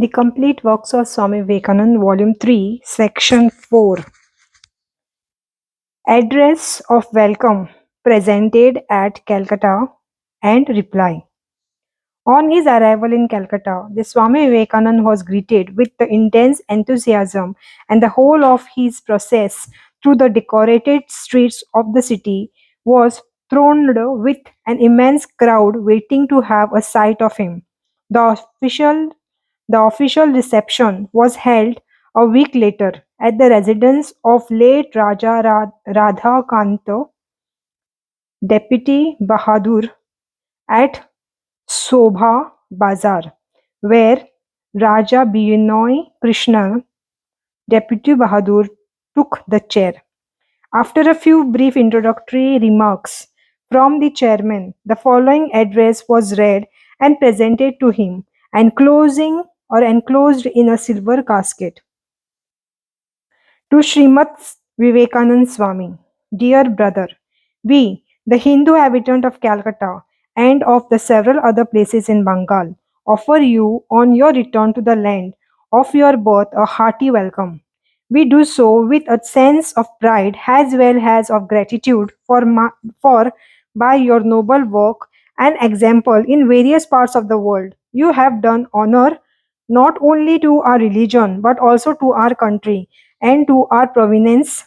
The Complete Works of Swami Vivekananda, Volume 3, Section 4. Address of Welcome, presented at Calcutta, and reply. On his arrival in Calcutta, the Swami Vivekananda was greeted with the intense enthusiasm, and the whole of his process through the decorated streets of the city was thronged with an immense crowd waiting to have a sight of him. The official the official reception was held a week later at the residence of late Raja Radhakanta, Deputy Bahadur, at Sobha Bazar, where Raja Binoy Krishna, Deputy Bahadur, took the chair. After a few brief introductory remarks from the chairman, the following address was read and presented to him, enclosed in a silver casket. To Srimad Vivekanand Swami, dear brother, we, the Hindu habitant of Calcutta and of the several other places in Bengal, offer you on your return to the land of your birth a hearty welcome. We do so with a sense of pride as well as of gratitude for by your noble work and example in various parts of the world. You have done honor not only to our religion but also to our country and to our province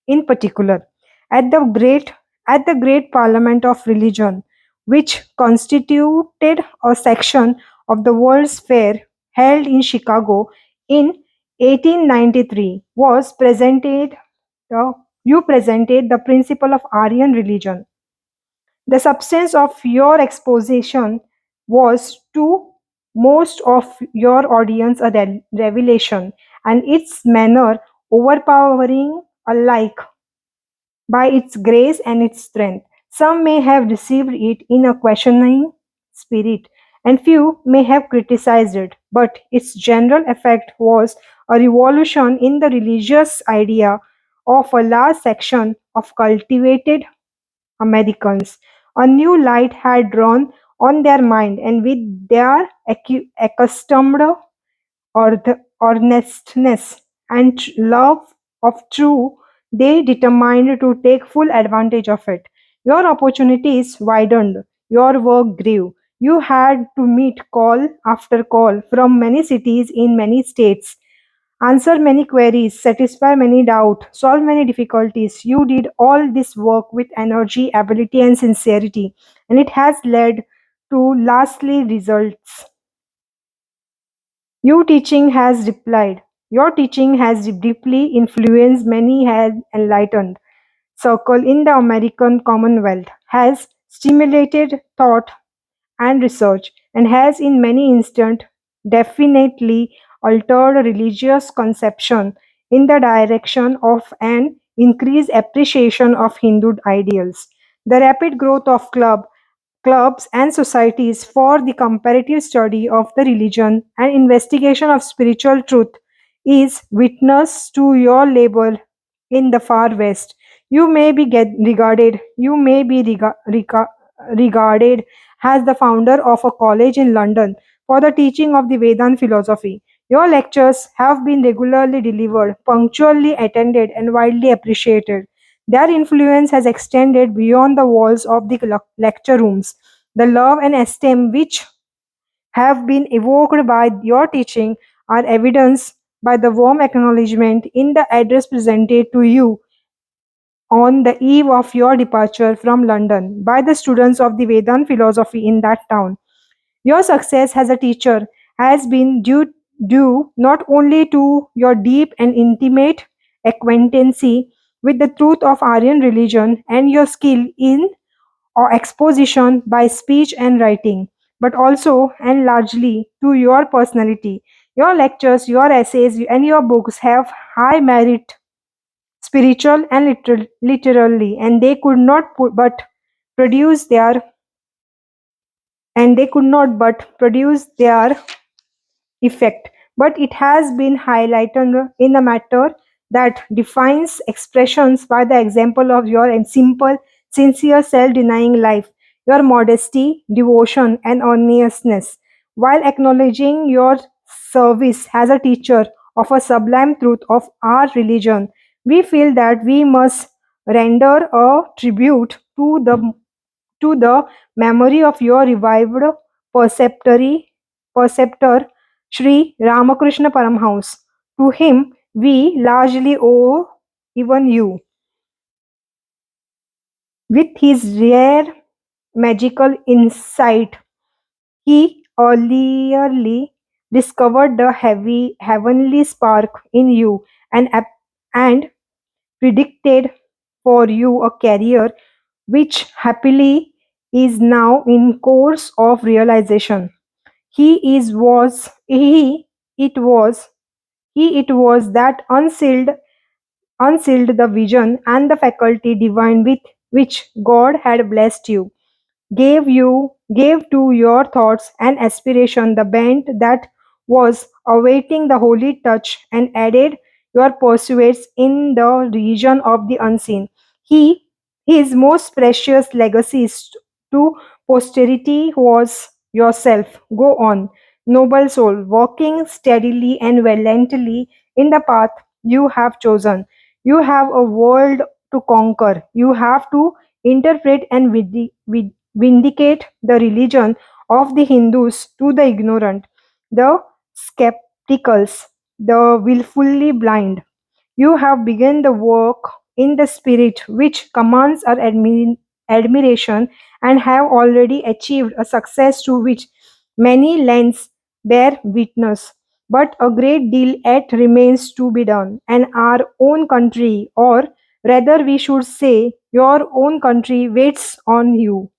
in particular. At the great at the great Parliament of Religion, which constituted a section of the World's Fair held in Chicago in 1893, you presented the principle of Aryan religion. The substance of your exposition was to most of your audience a revelation, and its manner overpowering alike by its grace and its strength. Some may have received it in a questioning spirit, and few may have criticized it, but its general effect was a revolution in the religious idea of a large section of cultivated Americans. A new light had drawn on their mind, and with their accustomed earnestness and love of truth, they determined to take full advantage of it. Your opportunities widened, your work grew. You had to meet call after call from many cities in many states, answer many queries, satisfy many doubts, solve many difficulties. You did all this work with energy, ability, and sincerity, and it has led to lastly results. Your teaching has deeply influenced many, has enlightened circle in the American Commonwealth, has stimulated thought and research, and has in many instances definitely altered religious conception in the direction of an increased appreciation of Hindu ideals. The rapid growth of clubs and societies for the comparative study of the religion and investigation of spiritual truth is witness to your labor in the far west. You may be regarded as the founder of a college in London for the teaching of the Vedant philosophy. Your lectures have been regularly delivered, punctually attended, and widely appreciated. Their influence has extended beyond the walls of the lecture rooms. The love and esteem which have been evoked by your teaching are evidenced by the warm acknowledgement in the address presented to you on the eve of your departure from London by the students of the Vedant philosophy in that town. Your success as a teacher has been due not only to your deep and intimate acquaintance with the truth of Aryan religion and your skill in or exposition by speech and writing, but also and largely to your personality. Your lectures, your essays, and your books have high merit, spiritual and literally, and produce their they could not but produce their effect, but it has been highlighted in a matter that defines expressions by the example of your and simple, sincere, self-denying life, your modesty, devotion, and earnestness, while acknowledging your service as a teacher of a sublime truth of our religion, we feel that we must render a tribute to the memory of your revived preceptor Sri Ramakrishna Paramhans. To him we largely owe even you. With his rare magical insight, he earlierly discovered the heavenly spark in you and predicted for you a career which happily is now in course of realization. He is was he it was he it was that unsealed the vision and the faculty divine with which God had blessed you, gave to your thoughts and aspiration the bent that was awaiting the holy touch, and added your pursuits in the region of the unseen. He his most precious legacies to posterity was yourself. Go on, noble soul, walking steadily and valiantly in the path you have chosen. You have a world to conquer. You have to interpret and vindicate the religion of the Hindus to the ignorant, the skepticals, the willfully blind. You have begun the work in the spirit which commands our admiration, and have already achieved a success to which many lands bear witness. But a great deal yet remains to be done, and our own country, or rather we should say, your own country, waits on you.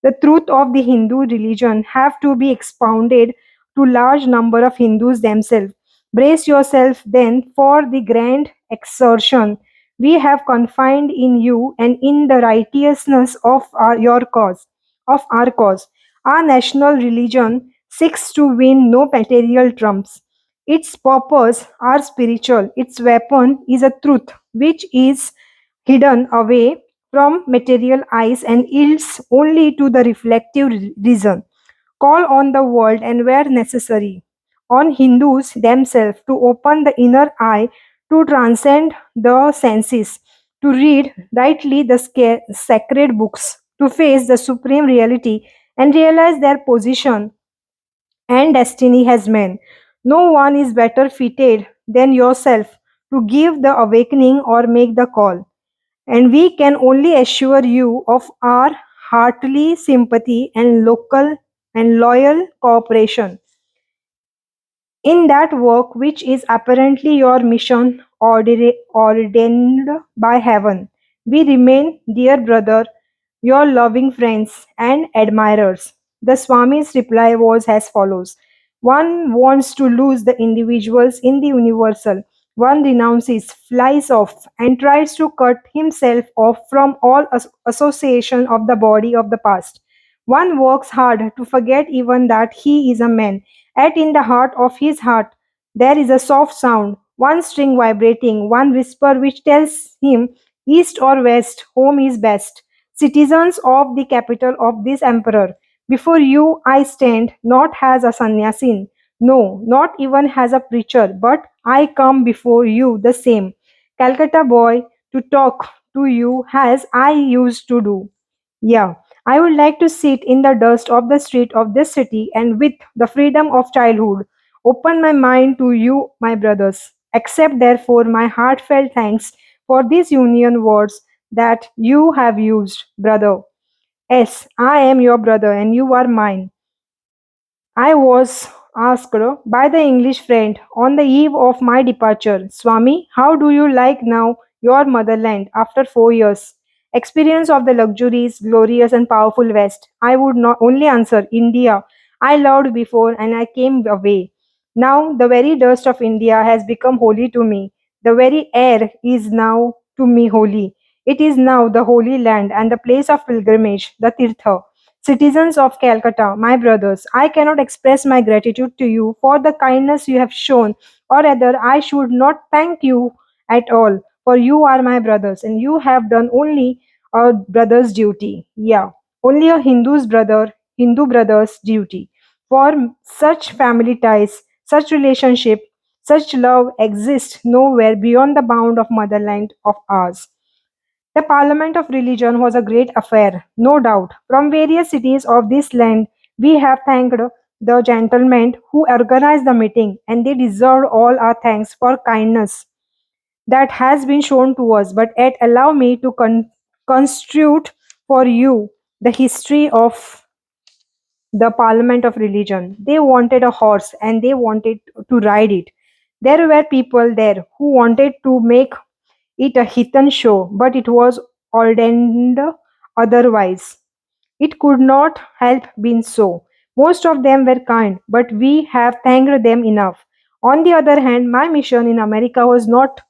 The truth of the Hindu religion have to be expounded to large number of Hindus themselves. Brace yourself then for the grand exertion we have confined in you and in the righteousness of our cause. Our national religion seeks to win no material trumps. Its purpose are spiritual. Its weapon is a truth which is hidden away from material eyes and yields only to the reflective reason. Call on the world and, where necessary, on Hindus themselves to open the inner eye, to transcend the senses, to read rightly the sacred books, to face the supreme reality and realize their position and destiny as men. No one is better fitted than yourself to give the awakening or make the call, and we can only assure you of our heartily sympathy and local and loyal cooperation in that work which is apparently your mission ordained by heaven. We remain, dear brother, your loving friends and admirers. The Swami's reply was as follows: one wants to lose the individuals in the universal. One renounces, flies off, and tries to cut himself off from all association of the body of the past. One works hard to forget even that he is a man. Yet in the heart of his heart there is a soft sound, one string vibrating, one whisper which tells him east or west, home is best. Citizens of the capital of this emperor, before you I stand, not as a sannyasin, no, not even as a preacher, but I come before you the same Calcutta boy, to talk to you as I used to do. Yeah, I would like to sit in the dust of the street of this city and, with the freedom of childhood, open my mind to you, my brothers. Accept therefore my heartfelt thanks for these union words that you have used, brother. Yes, I am your brother and you are mine. I was asked by the English friend on the eve of my departure, Swami, how do you like now your motherland after 4 years? Experience of the luxuries, glorious and powerful West. I would not only answer, India. I loved before and I came away. Now the very dust of India has become holy to me. The very air is now to me holy. It is now the holy land and the place of pilgrimage, the Tirtha. Citizens of Calcutta, my brothers, I cannot express my gratitude to you for the kindness you have shown, or rather, I should not thank you at all, for you are my brothers and you have done only a brother's duty. Yeah, only a Hindu brother's duty. For such family ties, Such relationship, such love exists nowhere beyond the bound of motherland of ours. The Parliament of Religion was a great affair, no doubt. From various cities of this land, we have thanked the gentlemen who organized the meeting, and they deserve all our thanks for kindness that has been shown to us. But yet, allow me to construte for you the history of the Parliament of Religion. They wanted a horse and they wanted to ride it. There were people there who wanted to make it a heathen show, but it was ordained otherwise. It could not help being so. Most of them were kind, but we have thanked them enough. On the other hand, my mission in America was not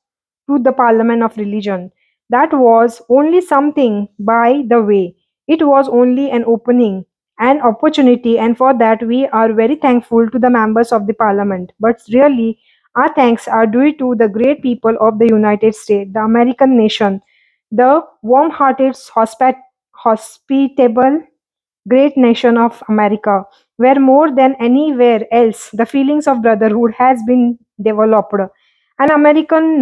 to the Parliament of Religion. That was only something by the way. It was only an opening, an opportunity, and for that we are very thankful to the members of the Parliament. But really, our thanks are due to the great people of the United States, the American nation, the warm hearted, hospitable great nation of America, where more than anywhere else the feelings of brotherhood has been developed. An American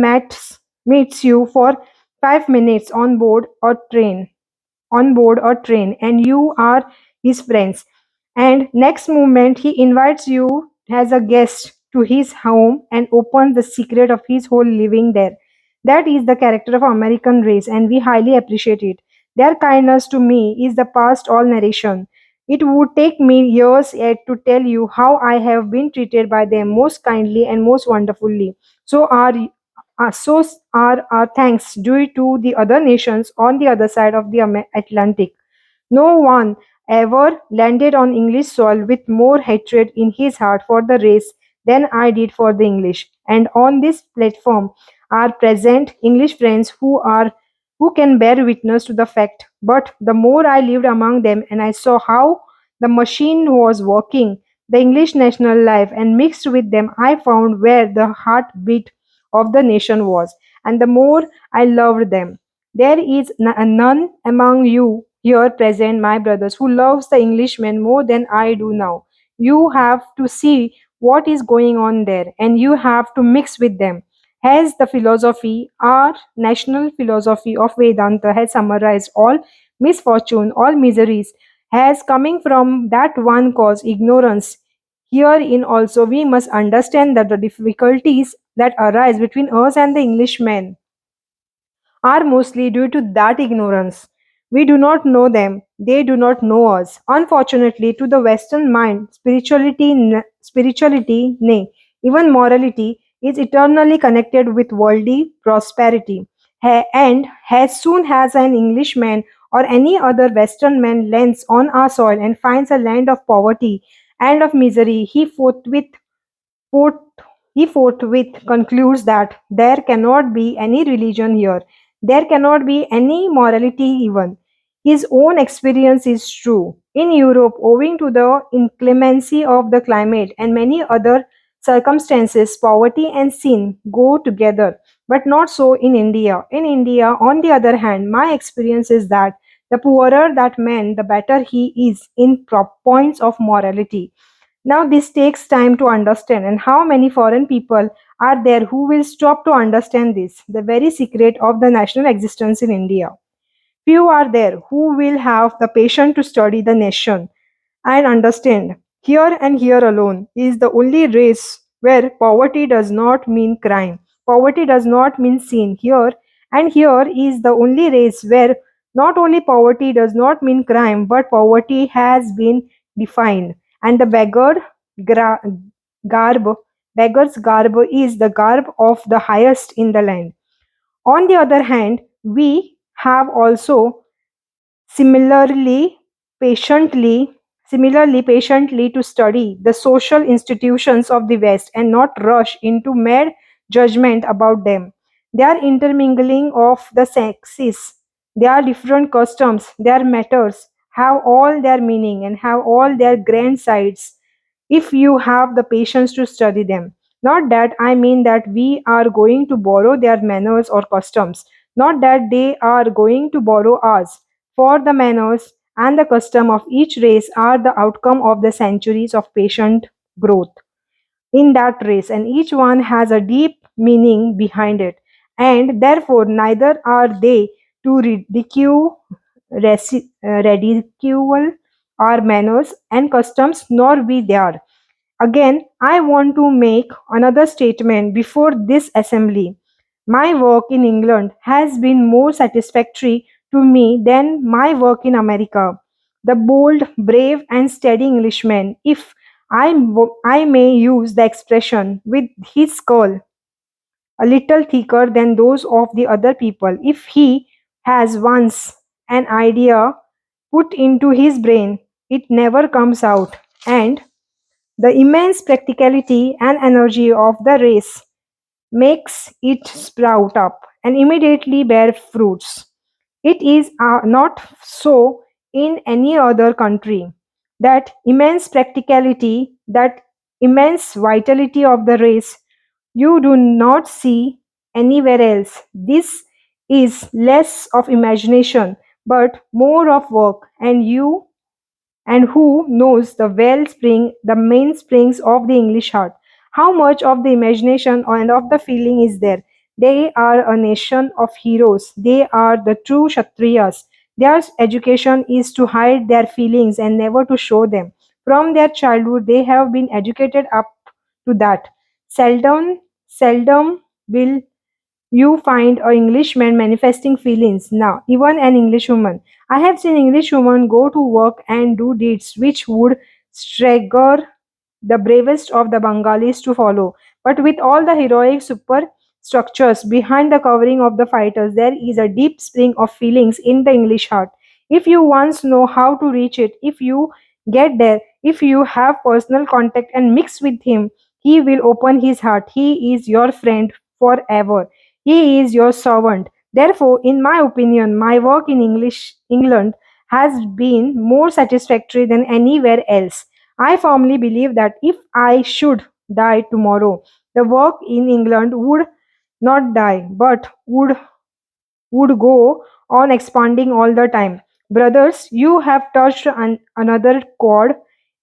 meets you for 5 minutes on board a train, and you are his friends. And next moment he invites you as a guest to his home and opens the secret of his whole living there. That is the character of American race, and we highly appreciate it. Their kindness to me is the past all narration. It would take me years yet to tell you how I have been treated by them most kindly and most wonderfully. So are our thanks due to the other nations on the other side of the Atlantic. No one ever landed on English soil with more hatred in his heart for the race than I did for the English. And on this platform are present English friends who can bear witness to the fact. But the more I lived among them and I saw how the machine was working, the English national life, and mixed with them, I found where the heartbeat of the nation was. And the more I loved them. There is none among you here present, my brothers, who loves the Englishman more than I do now. You have to see what is going on there and you have to mix with them. As the philosophy, our national philosophy of Vedanta has summarized all misfortune, all miseries, has coming from that one cause, ignorance. Herein also we must understand that the difficulties that arise between us and the Englishmen are mostly due to that ignorance. We do not know them, they do not know us. Unfortunately, to the Western mind, spirituality, nay, even morality, is eternally connected with worldly prosperity. And as soon as an Englishman or any other Western man lands on our soil and finds a land of poverty and of misery, Forth- he forthwith concludes that there cannot be any religion here, there cannot be any morality even. His own experience is true. In Europe, owing to the inclemency of the climate and many other circumstances, poverty and sin go together, but not so in India. In India, on the other hand, my experience is that the poorer that man, the better he is in points of morality. Now, this takes time to understand, and how many foreign people are there who will stop to understand this, the very secret of the national existence in India? Few are there who will have the patience to study the nation and understand. Here and here alone is the only race where poverty does not mean crime, poverty does not mean sin. Here and here is the only race where not only poverty does not mean crime, but poverty has been defined. And the gra- garb, beggar's garb is the garb of the highest in the land. On the other hand, we have also Similarly, patiently, patiently to study the social institutions of the West and not rush into mad judgment about them. They are intermingling of the sexes. Their different customs, their matters, have all their meaning and have all their grand sides if you have the patience to study them. Not that I mean that we are going to borrow their manners or customs, not that they are going to borrow ours, for the manners and the custom of each race are the outcome of the centuries of patient growth. in that race, and each one has a deep meaning behind it, and therefore neither are they to ridicule our manners and customs, nor we they are. Again, I want to make another statement before this assembly. My work in England has been more satisfactory to me than my work in America. The bold, brave, and steady Englishman, if I may use the expression, with his skull a little thicker than those of the other people, if he has once an idea put into his brain, it never comes out, and the immense practicality and energy of the race makes it sprout up and immediately bear fruits. It is not so in any other country. That immense practicality, that immense vitality of the race, you do not see anywhere else. This is less of imagination but more of work, and who knows the wellspring, the mainsprings of the English heart? How much of the imagination and of the feeling is there? They are a nation of heroes. They are the true Kshatriyas. Their education is to hide their feelings and never to show them. From their childhood, they have been educated up to that. Seldom will you find a Englishman manifesting feelings. Now, even an Englishwoman. I have seen Englishwomen go to work and do deeds which would stagger the bravest of the Bengalis to follow. But with all the heroic superstructures behind the covering of the fighters, there is a deep spring of feelings in the English heart. If you once know how to reach it, if you get there, if you have personal contact and mix with him, he will open his heart. He is your friend forever. He is your servant. Therefore, in my opinion, my work in England has been more satisfactory than anywhere else. I firmly believe that if I should die tomorrow, the work in England would not die, but would go on expanding all the time. Brothers, you have touched another chord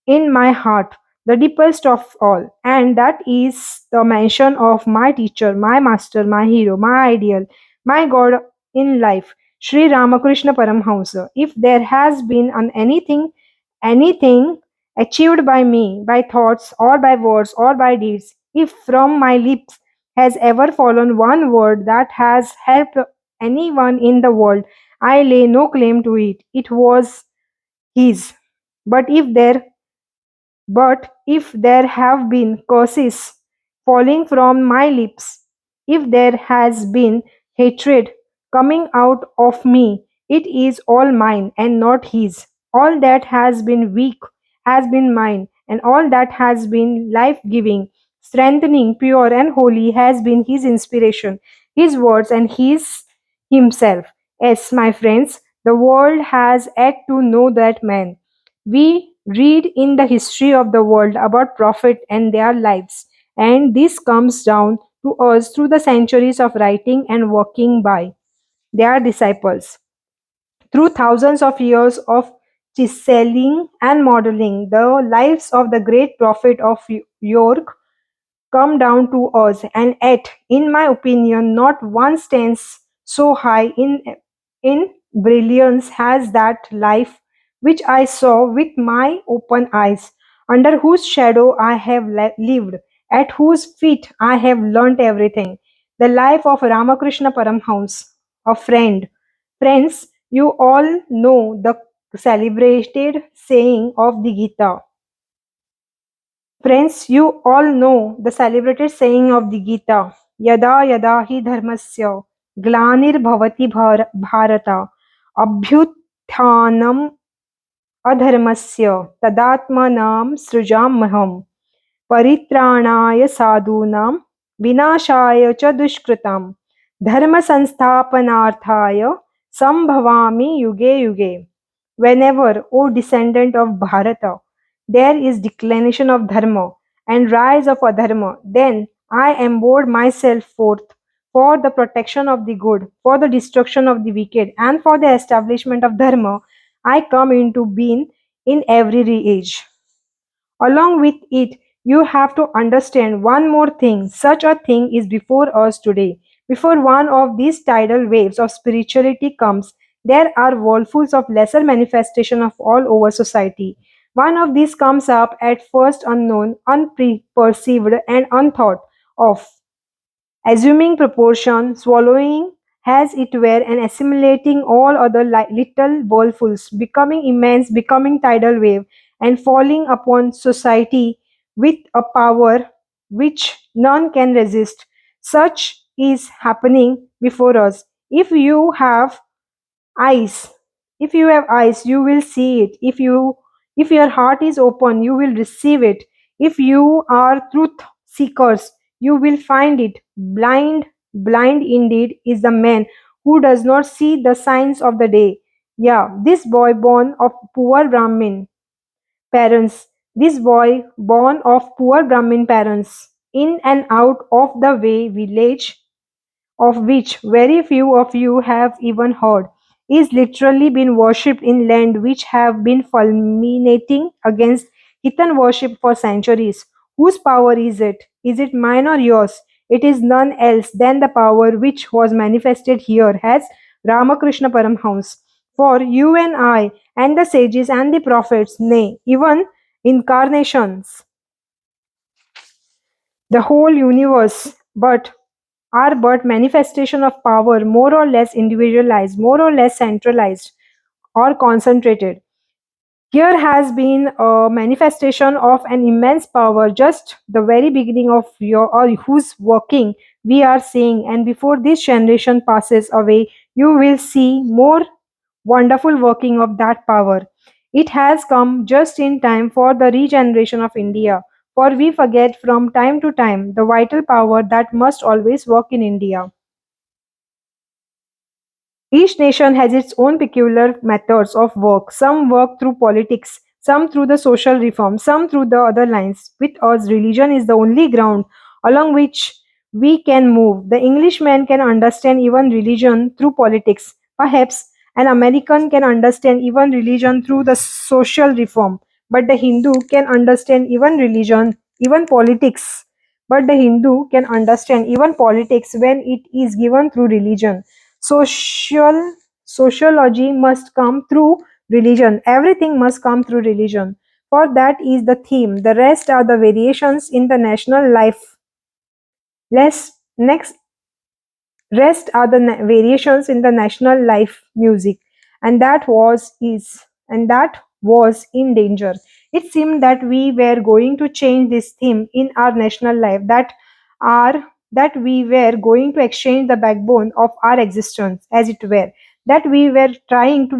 in my heart, the deepest of all, and that is the mention of my teacher, my master, my hero, my ideal, my God in life, Sri Ramakrishna Paramhamsa. If there has been anything achieved by me, by thoughts or by words or by deeds, if from my lips has ever fallen one word that has helped anyone in the world, I lay no claim to it. It was his. But if there have been curses falling from my lips, if there has been hatred coming out of me, it is all mine and not his. All that has been weak has been mine, and all that has been life giving, strengthening, pure, and holy has been his inspiration, his words, and his himself. Yes, my friends, the world has yet to know that man. We read in the history of the world about prophets and their lives, and this comes down to us through the centuries of writing and working by their disciples. Through thousands of years of chiseling and modeling, the lives of the great prophet of York come down to us, and yet, in my opinion, not one stands so high in brilliance as that life which I saw with my open eyes, under whose shadow I have lived, at whose feet I have learnt everything. The life of Ramakrishna Paramhans, a friend. Friends, you all know the celebrated saying of the Gita. Friends, you all know the celebrated saying of the Gita, Yada yada hi dharmasya glanir bharata abhyuthanam अधर्मस्य तदात्मनां सृजाम्यहम् परित्राणाय साधूनां विनाशाय च दुष्कृतां धर्म संस्थापनार्थाय संभवामि युगे युगे. Whenever, O descendant of Bharata, there is declination of dharma and rise of adharma, then I embode myself forth for the protection of the good, for the destruction of the wicked, and for the establishment of dharma. I come into being in every age. Along with it, you have to understand one more thing. Such a thing is before us today. Before one of these tidal waves of spirituality comes, there are whirlpools of lesser manifestation of all over society. One of these comes up at first unknown, unperceived, and unthought of, assuming proportion, swallowing as it were, and assimilating all other little bowlfuls, becoming immense, becoming tidal wave, and falling upon society with a power which none can resist. Such is happening before us. If you have eyes, if you have eyes, you will see it. If your heart is open, you will receive it. If you are truth seekers, you will find it. Blind indeed is the man who does not see the signs of the day. Yeah, this boy born of poor Brahmin parents, this boy born of poor Brahmin parents, in and out of the way village, of which very few of you have even heard, is literally been worshipped in land which have been fulminating against heathen worship for centuries. Whose power is it? Is it mine or yours? It is none else than the power which was manifested here as Ramakrishna Paramhans. For you and I, and the sages and the prophets, nay, even incarnations, the whole universe, but are but manifestation of power, more or less individualized, more or less centralized or concentrated. Here has been a manifestation of an immense power, just the very beginning of your or whose working we are seeing, and before this generation passes away, you will see more wonderful working of that power. It has come just in time for the regeneration of India, for we forget from time to time the vital power that must always work in India. Each nation has its own peculiar methods of work. Some work through politics, some through the social reform, some through the other lines. With us, religion is the only ground along which we can move. The Englishman can understand even religion through politics. Perhaps an American can understand even religion through the social reform. But the Hindu can understand even religion, even politics. But the Hindu can understand even politics when it is given through religion. Sociology must come through religion. Everything must come through religion. For that is the theme. The rest are the variations in the national life. Next rest are the variations in the national life music, and that was in danger. It seemed that we were going to change this theme in our national life, are that we were going to exchange the backbone of our existence, as it were, that we were trying to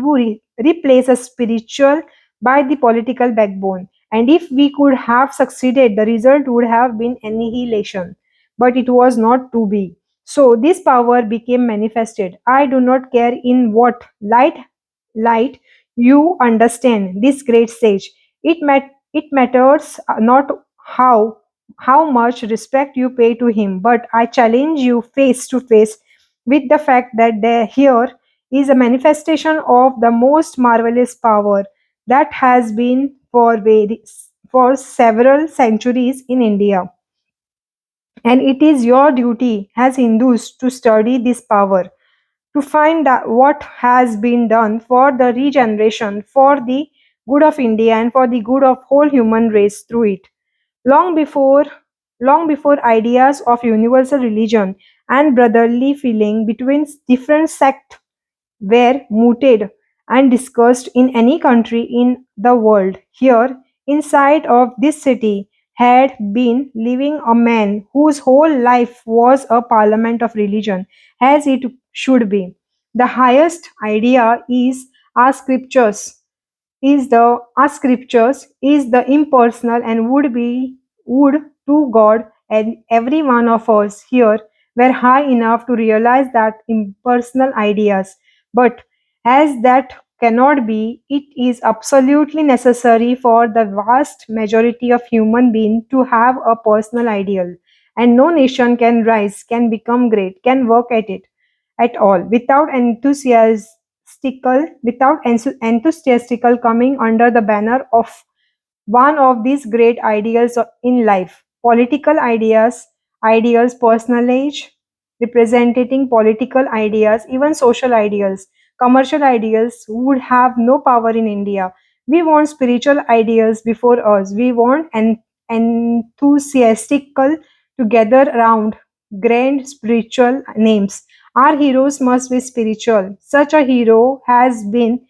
replace a spiritual by the political backbone, and if we could have succeeded, the result would have been annihilation. But it was not to be. So this power became manifested. I do not care in what light you understand this great sage. It matters not how much respect you pay to him, but I challenge you face to face with the fact that there here is a manifestation of the most marvelous power that has been for several centuries in India. And it is your duty as Hindus to study this power, to find out what has been done for the regeneration, for the good of India and for the good of whole human race through it. Long before long before ideas of universal religion and brotherly feeling between different sects were mooted and discussed in any country in the world. Here, inside of this city, had been living a man whose whole life was a parliament of religion, as it should be. The highest idea is our scriptures, is the impersonal and would to God, and every one of us here were high enough to realize that impersonal ideas. But as that cannot be, it is absolutely necessary for the vast majority of human beings to have a personal ideal. And no nation can rise, can become great, can work at it at all without enthusiastical coming under the banner of one of these great ideals in life. Political ideals, personal age, representing political ideas, even social ideals, commercial ideals would have no power in India. We want spiritual ideals before us. We want an enthusiastical to gather around grand spiritual names. Our heroes must be spiritual. Such a hero has been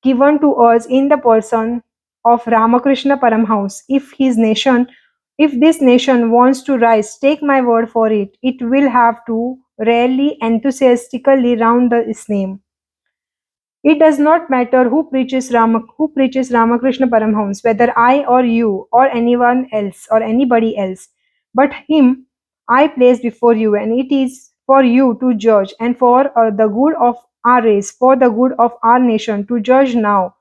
given to us in the person of Ramakrishna Paramhans. If this nation wants to rise, take my word for it, it will have to rally enthusiastically round his name. It does not matter who preaches Ramakrishna Paramhans, whether I or you or anyone else or anybody else, but him I place before you, and it is for you to judge, and for the good of our race, for the good of our nation, to judge now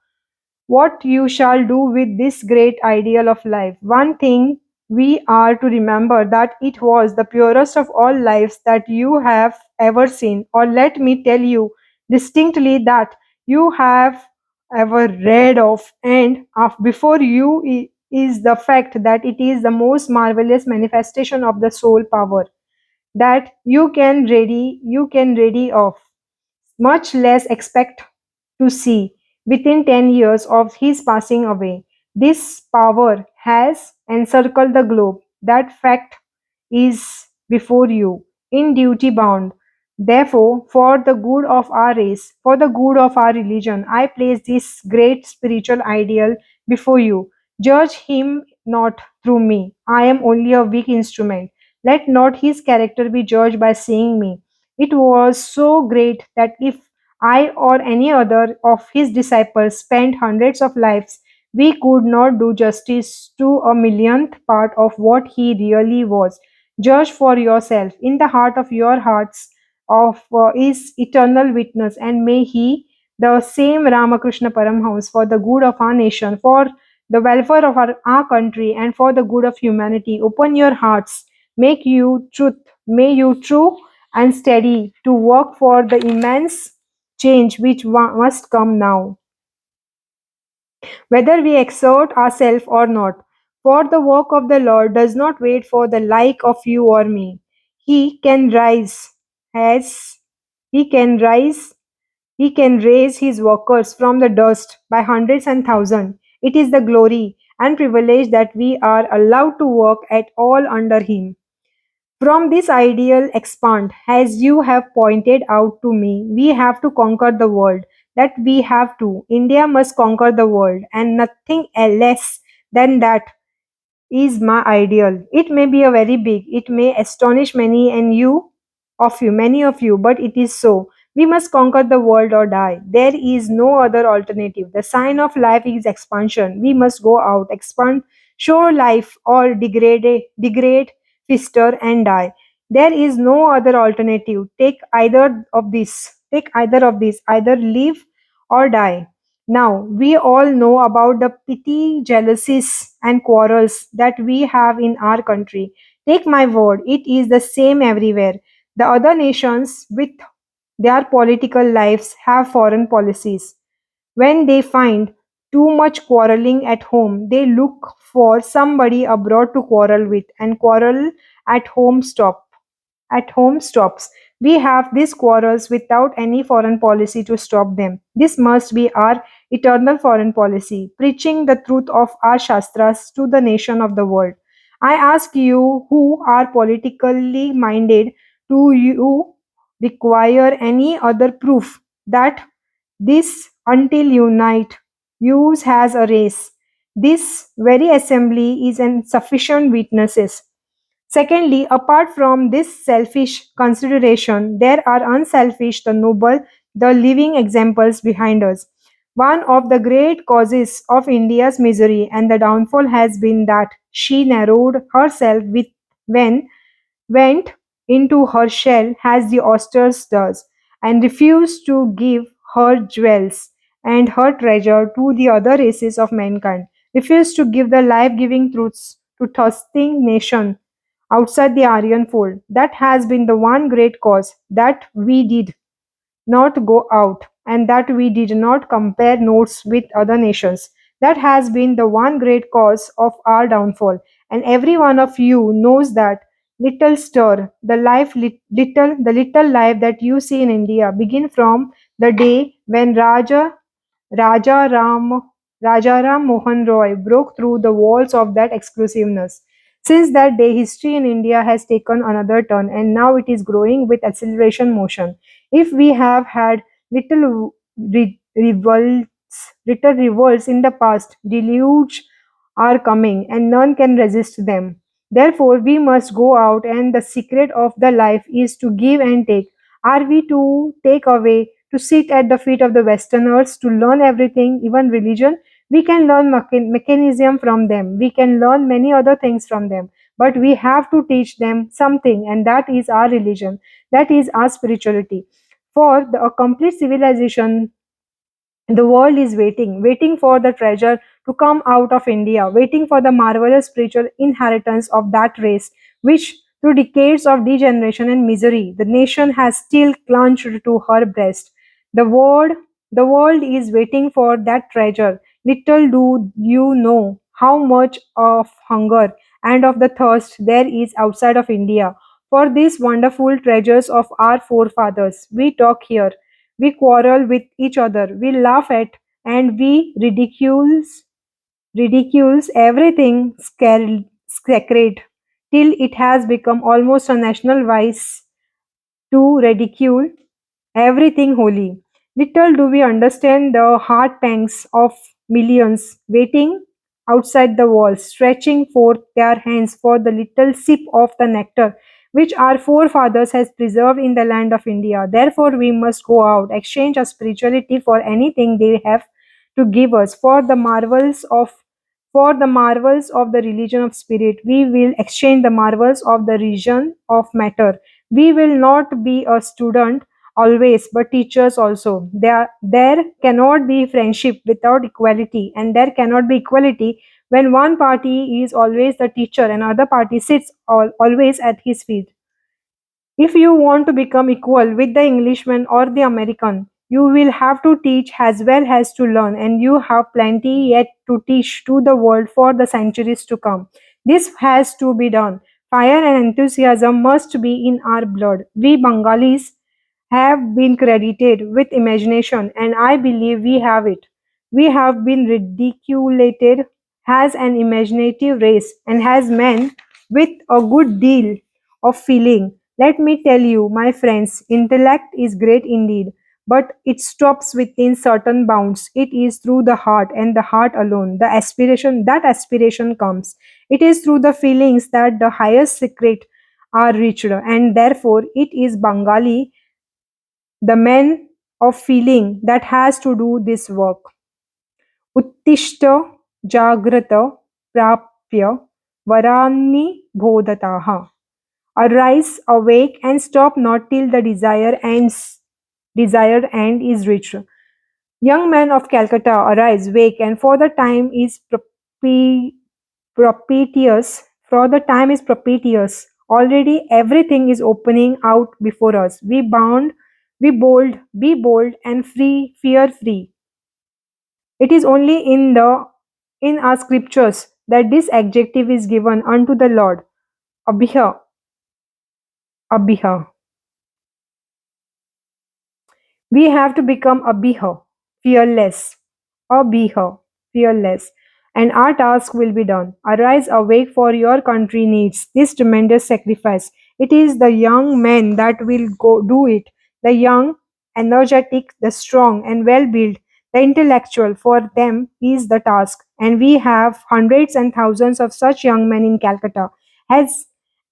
what you shall do with this great ideal of life. One thing we are to remember, that it was the purest of all lives that you have ever seen, or let me tell you distinctly that you have ever read of, and before you is the fact that it is the most marvelous manifestation of the soul power that you can ready of, much less expect to see within 10 years of his passing away. This power has encircled the globe. That fact is before you, in duty bound. Therefore, for the good of our race, for the good of our religion, I place this great spiritual ideal before you. Judge him not through me. I am only a weak instrument. Let not his character be judged by seeing me. It was so great that if I or any other of his disciples spent hundreds of lives, we could not do justice to a millionth part of what he really was. Judge for yourself. In the heart of your hearts of is eternal witness, and may he, the same Ramakrishna Paramhans, for the good of our nation, for the welfare of our country, and for the good of humanity, open your hearts, may you true and steady to work for the immense change which must come now, whether we exert ourselves or not. For the work of the Lord does not wait for the like of you or me. He can rise as he can rise, he can raise his workers from the dust by hundreds and thousands. It is the glory and privilege that we are allowed to work at all under him. From this ideal expand, as you have pointed out to me, we have to conquer the world. That we have to. India must conquer the world, and nothing less than that is my ideal. It may be a very big, it may astonish many of you, but it is so. We must conquer the world or die. There is no other alternative. The sign of life is expansion. We must go out, expand, show life, or degrade, fister, and die. There is no other alternative. Take either of these. Either live or die. Now, we all know about the petty jealousies and quarrels that we have in our country. Take my word, it is the same everywhere. The other nations, with their political lives, have foreign policies. When they find too much quarreling at home, they look for somebody abroad to quarrel with, and quarrel at home stop at home stops. We have these quarrels without any foreign policy to stop them. This must be our eternal foreign policy, preaching the truth of our Shastras to the nation of the world. I ask you who are politically minded, do you require any other proof that this until unite use has a race? This very assembly is an sufficient witnesses. Secondly, apart from this selfish consideration, there are unselfish, the noble, the living examples behind us. One of the great causes of India's misery and the downfall has been that she narrowed herself with when went into her shell as the ostrich does, and refused to give her jewels and her treasure to the other races of mankind, refused to give the life giving truths to thirsting nation outside the Aryan fold. That has been the one great cause that we did not go out and that we did not compare notes with other nations. That has been the one great cause of our downfall. And every one of you knows that little stir, the little life that you see in India begin from the day when Raja Ram, Raja Ram Mohan Roy broke through the walls of that exclusiveness. Since that day, history in India has taken another turn and now it is growing with acceleration motion. If we have had little little revolts in the past, deluge are coming and none can resist them. Therefore, we must go out, and the secret of the life is to give and take. Are we to take away, to sit at the feet of the Westerners, to learn everything, even religion? We can learn mechanism from them, we can learn many other things from them, but we have to teach them something, and that is our religion, that is our spirituality. For the a complete civilization, the world is waiting for the treasure to come out of India, waiting for the marvelous spiritual inheritance of that race, which through decades of degeneration and misery, the nation has still clung to her breast. The world, the world is waiting for that treasure. Little do you know how much of hunger and of the thirst there is outside of India for these wonderful treasures of our forefathers. We talk here, we quarrel with each other, we laugh at, and we ridicules everything sacred till it has become almost a national vice to ridicule everything holy. Little do we understand the heart pangs of millions waiting outside the walls, stretching forth their hands for the little sip of the nectar which our forefathers has preserved in the land of India. Therefore, we must go out, exchange our spirituality for anything they have to give us, for the marvels of the religion of spirit. We will exchange the marvels of the region of matter. We will not be a student always, but teachers also. There cannot be friendship without equality, and there cannot be equality when one party is always the teacher and other party sits always at his feet. If you want to become equal with the Englishman or the American, you will have to teach as well as to learn, and you have plenty yet to teach to the world for the centuries to come. This has to be done. Fire and enthusiasm must be in our blood. We Bengalis have been credited with imagination, and I believe we have it. We have been ridiculed as an imaginative race and as men with a good deal of feeling. Let me tell you, my friends, intellect is great indeed, but it stops within certain bounds. It is through the heart and the heart alone. That aspiration comes. It is through the feelings that the highest secret are reached, and therefore it is Bengali, the man of feeling, that has to do this work. Uttishta Jagrata Prapya Varani Bodhataha. Arise, awake, and stop not till the desired end is reached. Young man of Calcutta, arise, wake, and for the time is propitious. For the time is propitious. Already everything is opening out before us. Be bold and free, fear free. It is only in our scriptures that this adjective is given unto the Lord. Abhiha, Abhiha. We have to become a beher, fearless, a beher, fearless, and our task will be done. Arise, awake, for your country needs this tremendous sacrifice. It is the young men that will go do it, the young, energetic, the strong, and well built, the intellectual. For them is the task, and we have hundreds and thousands of such young men in Calcutta. As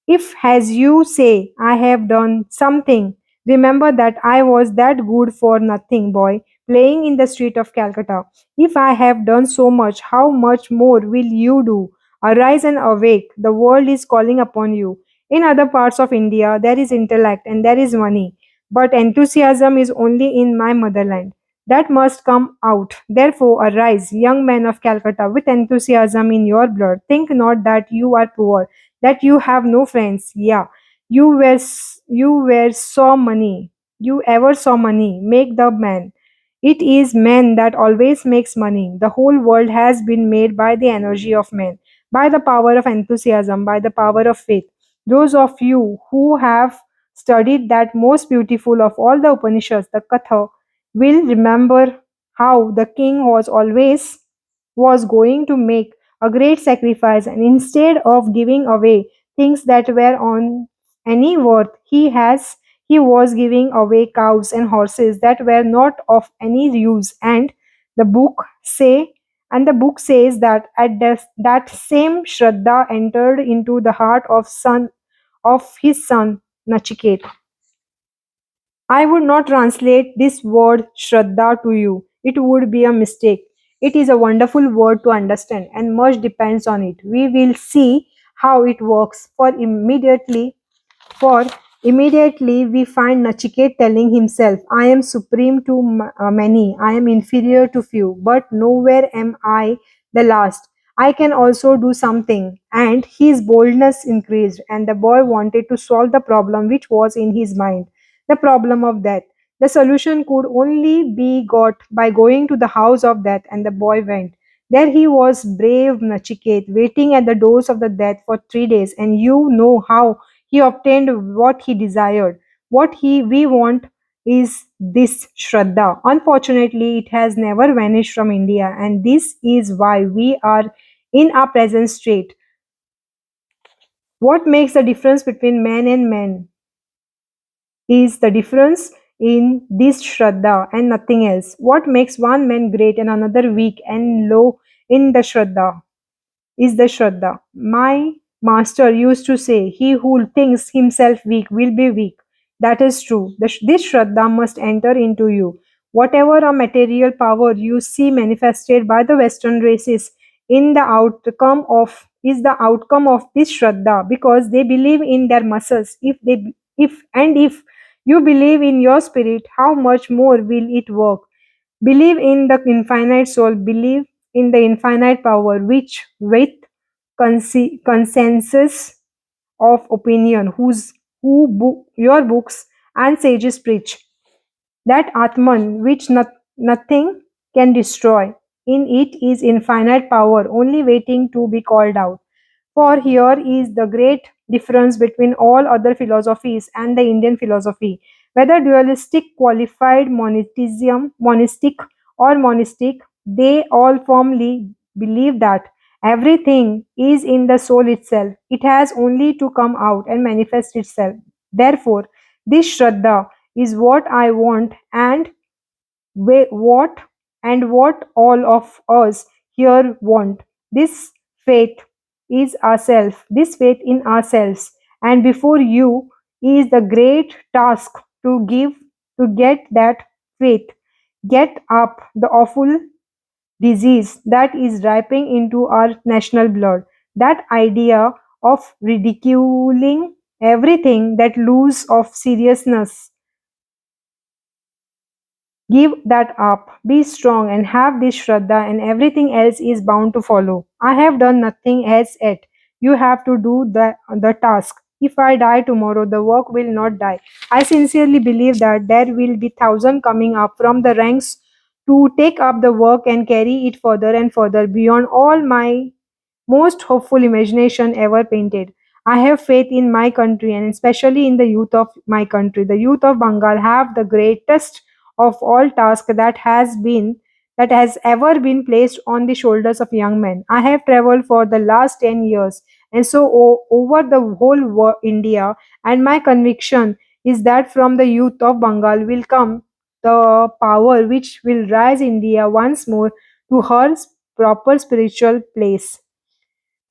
if, as you say, I have done something. Remember that I was that good for nothing boy playing in the street of Calcutta. If I have done so much, how much more will you do? Arise and awake. The world is calling upon you. In other parts of India, there is intellect and there is money, but enthusiasm is only in my motherland. That must come out. Therefore, arise, young men of Calcutta, with enthusiasm in your blood. Think not that you are poor, that you have no friends. Yeah, you were saw money. You ever saw money? Make the man. It is man that always makes money. The whole world has been made by the energy of man, by the power of enthusiasm, by the power of faith. Those of you who have studied that most beautiful of all the Upanishads, the Katha, will remember how the king was going to make a great sacrifice, and instead of giving away things that were on any worth, he was giving away cows and horses that were not of any use. The book say the book says that that same Shraddha entered into the heart of his son Nachiket. I would not translate this word Shraddha to you. It would be a mistake. It is a wonderful word to understand, and much depends on it. We will see how it works. For immediately we find Nachiket telling himself, I am supreme to many, I am inferior to few, but nowhere am I the last. I can also do something. And his boldness increased, and the boy wanted to solve the problem which was in his mind, the problem of death. The solution could only be got by going to the house of death, and the boy went. There he was, brave Nachiket, waiting at the doors of the death for 3 days, and you know how he obtained what he desired. What he we want is this Shraddha. Unfortunately, it has never vanished from India, and this is why we are in our present state. What makes the difference between man and man is the difference in this Shraddha and nothing else. What makes one man great and another weak and low in the Shraddha is the Shraddha. My master used to say, he who thinks himself weak will be weak. That is true. This Shraddha must enter into you. Whatever a material power you see manifested by the Western races in the outcome of is the outcome of this Shraddha, because they believe in their muscles. If you believe in your spirit, how much more will it work? Believe in the infinite soul, believe in the infinite power, which with consensus of opinion, your books and sages preach. That Atman, which nothing can destroy, in it is infinite power, only waiting to be called out. For here is the great difference between all other philosophies and the Indian philosophy. Whether dualistic, qualified monistic, or monistic, they all firmly believe that everything is in the soul itself. It has only to come out and manifest itself. Therefore, this Shraddha is what I want, and what what all of us here want. This faith this faith in ourselves, and before you is the great task to give to get that faith, get up the awful disease that is ripening into our national blood. That idea of ridiculing everything that lose of seriousness. Give that up, be strong, and have this Shraddha, and everything else is bound to follow. I have done nothing as yet. You have to do the task. If I die tomorrow, the work will not die. I sincerely believe that there will be thousands coming up from the ranks to take up the work and carry it further and further beyond all my most hopeful imagination ever painted. I have faith in my country, and especially in the youth of my country. The youth of Bengal have the greatest of all tasks that has ever been placed on the shoulders of young men. I have traveled for the last 10 years, and so over the whole India, and my conviction is that from the youth of Bengal will come the power which will rise India once more to her proper spiritual place.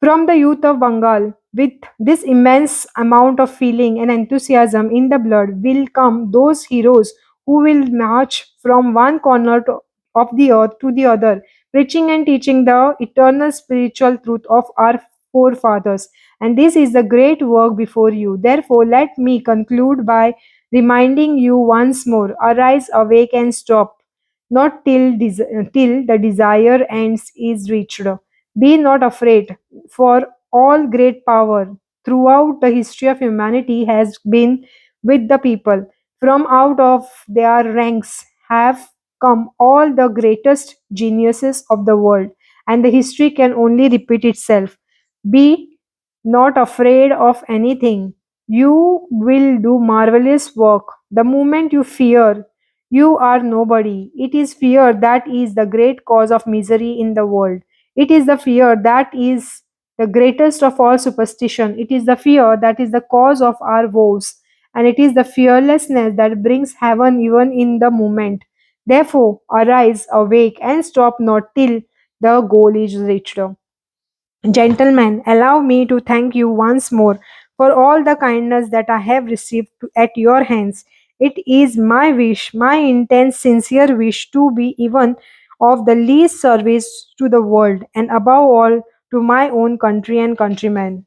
From the youth of Bengal, with this immense amount of feeling and enthusiasm in the blood, will come those heroes who will march from one corner of the earth to the other, preaching and teaching the eternal spiritual truth of our forefathers. And this is the great work before you. Therefore, let me conclude by reminding you once more, arise, awake, and stop, not till the desire ends is reached. Be not afraid, for all great power throughout the history of humanity has been with the people. From out of their ranks have come all the greatest geniuses of the world, and the history can only repeat itself. Be not afraid of anything. You will do marvelous work. The moment you fear, you are nobody. It is fear that is the great cause of misery in the world. It is the fear that is the greatest of all superstition. It is the fear that is the cause of our woes. And it is the fearlessness that brings heaven even in the moment. Therefore, arise, awake, and stop not till the goal is reached. Gentlemen, allow me to thank you once more for all the kindness that I have received at your hands. It is my wish, my intense, sincere wish to be even of the least service to the world and above all to my own country and countrymen.